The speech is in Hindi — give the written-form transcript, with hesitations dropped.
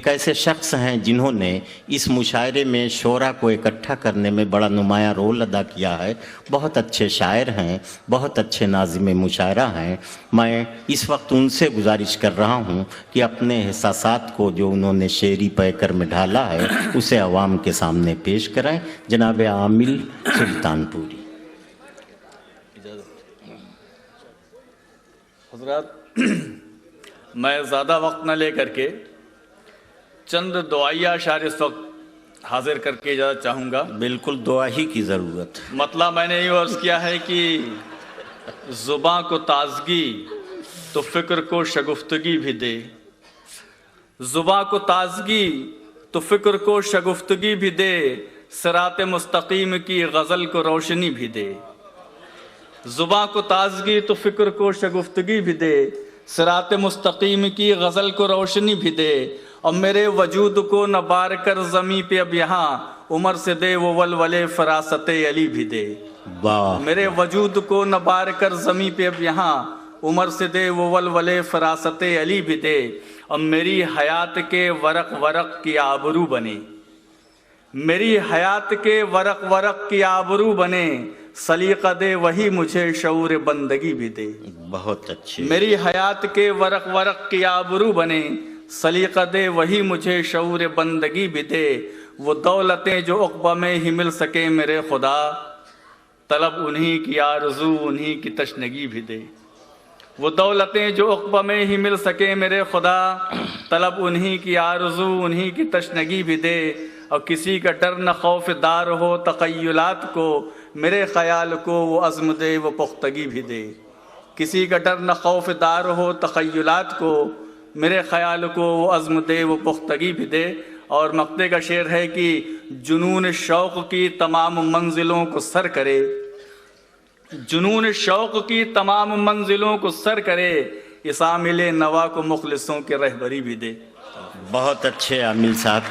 एक ऐसे शख्स हैं जिन्होंने इस मुशायरे में शोरा को इकट्ठा करने में बड़ा नुमायाँ रोल अदा किया है। बहुत अच्छे शायर हैं, बहुत अच्छे नाज़िम मुशायरा हैं। मैं इस वक्त उनसे गुजारिश कर रहा हूँ कि अपने एहसासात को जो उन्होंने शेरी पैकर में ढाला है उसे अवाम के सामने पेश करें। जनाब आमिल सुल्तानपुरी। हज़रात, मैं ज़्यादा वक्त न लेकर के चंद दुआया अशार इस वक्त हाजिर करके इजाज़त चाहूँगा। बिल्कुल दुआ ही की ज़रूरत। मतलब मैंने ये अर्ज़ किया है कि ज़ुबां को ताज़गी तो फ़िक्र को शगुफ्तगी भी दे, ज़ुबां को ताज़गी तो फ़िक्र को शगुफ्तगी भी दे, सिरात मुस्तकीम की गज़ल को रोशनी भी दे। ज़ुबां को ताज़गी तो फ़िक्र को शगुफ्तगी भी दे, सिरात मुस्तकीम की गज़ल को रोशनी भी दे। और मेरे वजूद को न बार कर ज़मी पे अब यहाँ, उमर से दे वो वलवले फरासत अली भी दे। मेरे वजूद को न बार कर ज़मी पे अब यहाँ, उमर से दे वो वलवले फरासत अली भी दे। और मेरी हयात के वरक वरक की आबरू बने, मेरी हयात के वरक वरक की आबरू बने, सलीका दे वही मुझे शऊर बंदगी भी दे। बहुत अच्छे। मेरी हयात के वरक वरक की आबरू बने, सलीका दे वही मुझे शऊर बंदगी भी दे। वो दौलतें जो उक़बा में ही मिल सके मेरे खुदा, तलब उन्हीं की आरज़ू उन्हीं की तशनगी भी दे। वो दौलतें जो उक़बा में ही मिल सके मेरे खुदा, तलब उन्हीं की आरज़ू उन्हीं की तशनगी भी दे। और किसी का डर न खौफदार हो तख़य्युलात को, मेरे ख़याल को वो अज़्म दे वो पुख्तगी भी दे। किसी का डर न खौफदार हो तख़य्युलात को, मेरे ख़याल को वो अज़्म दे वो पुख्तगी भी दे। और मक़ते का शेर है कि जुनून शौक़ की तमाम मंजिलों को सर करे, जुनून शौक़ की तमाम मंजिलों को सर करे, इस आमिल नवा को मुखलिसों की रहबरी भी दे। बहुत अच्छे आमिल साहब।